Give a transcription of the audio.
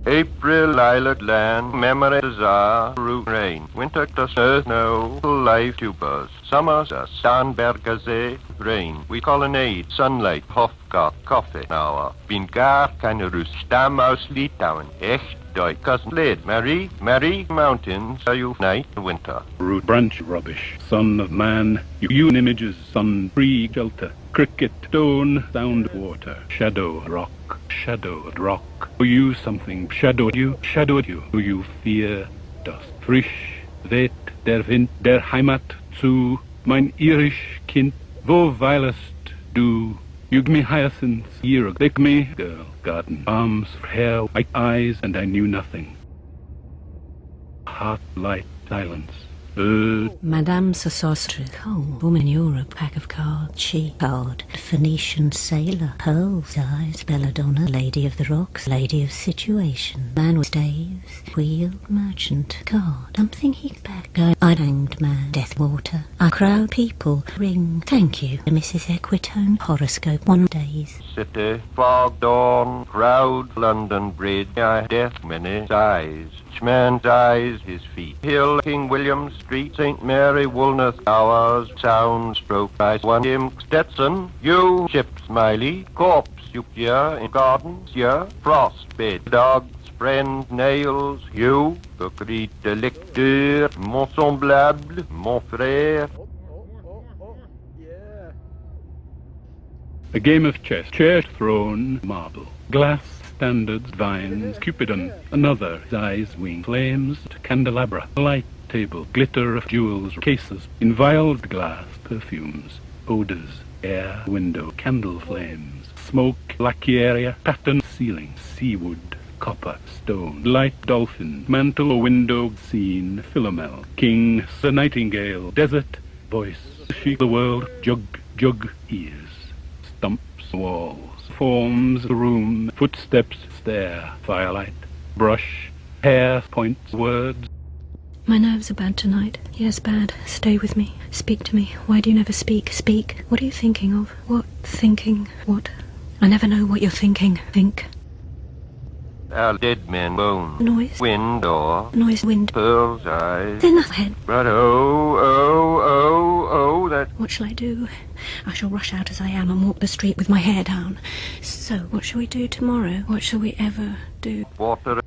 April lilac land, memories are root rain. Winter does snow, life tubers. Summer Starnbergersee, rain. We colonnade, sunlight, Hofgart, coffee hour. Bin gar keine Rust, Stamm aus Litauen, echt Deutsch. Cousin Lid, Mary, mountains, are you night, winter. Root branch rubbish, son of man, you images, sun, free shelter. Cricket, stone, sound, water, shadow, rock, you something, shadowed you, you fear, dust, frisch, vet, der Wind, der Heimat zu, mein irisch Kind, wo weilest du, you give me hyacinths, year, take me, girl, garden, arms, hair, eyes, and I knew nothing. Heart, light, silence. Madame Sosostre, cold woman in Europe, pack of cards, she card, Phoenician sailor, pearls, eyes, belladonna, lady of the rocks, lady of situation, man with staves, wheel, merchant, card, something he'd back, I hanged man, death water, I crowd people, ring, thank you, Mrs. Equitone, horoscope, 1 days. City, fog, dawn, crowd, London Bridge, death, many sighs. Each man's eyes, his feet. Hill, King William Street, St. Mary, Woolnoth, Towers, sound, stroke, ice, one, Jim, Stetson, you, Chip, Smiley, corpse, you, here, in gardens, here, frost, bed, dogs, friend, nails, you, the cri de lecteur, mon semblable, mon frère. A game of chess, chair, throne, marble, glass, standards, vines, Cupidon, another, eyes, wing, flames, candelabra, light, table, glitter of jewels, cases, in vialed glass, perfumes, odors, air, window, candle flames, smoke, lacqueria, pattern, ceiling, seawood, copper, stone, light, dolphin, mantle, window, scene, philomel, king, the nightingale, desert, voice, she, the world, jug, ears, stumps, walls, forms, room, footsteps, stare, firelight, brush, hair, points, words. My nerves are bad tonight. Yes, bad. Stay with me. Speak to me. Why do you never speak? Speak. What are you thinking of? What? Thinking? What? I never know what you're thinking. Think. Our dead man bone. Noise. Wind or. Noise, wind. Pearl's eyes. Then nothing. But oh, that. What shall I do? I shall rush out as I am and walk the street with my hair down. So, what shall we do tomorrow? What shall we ever do? Water.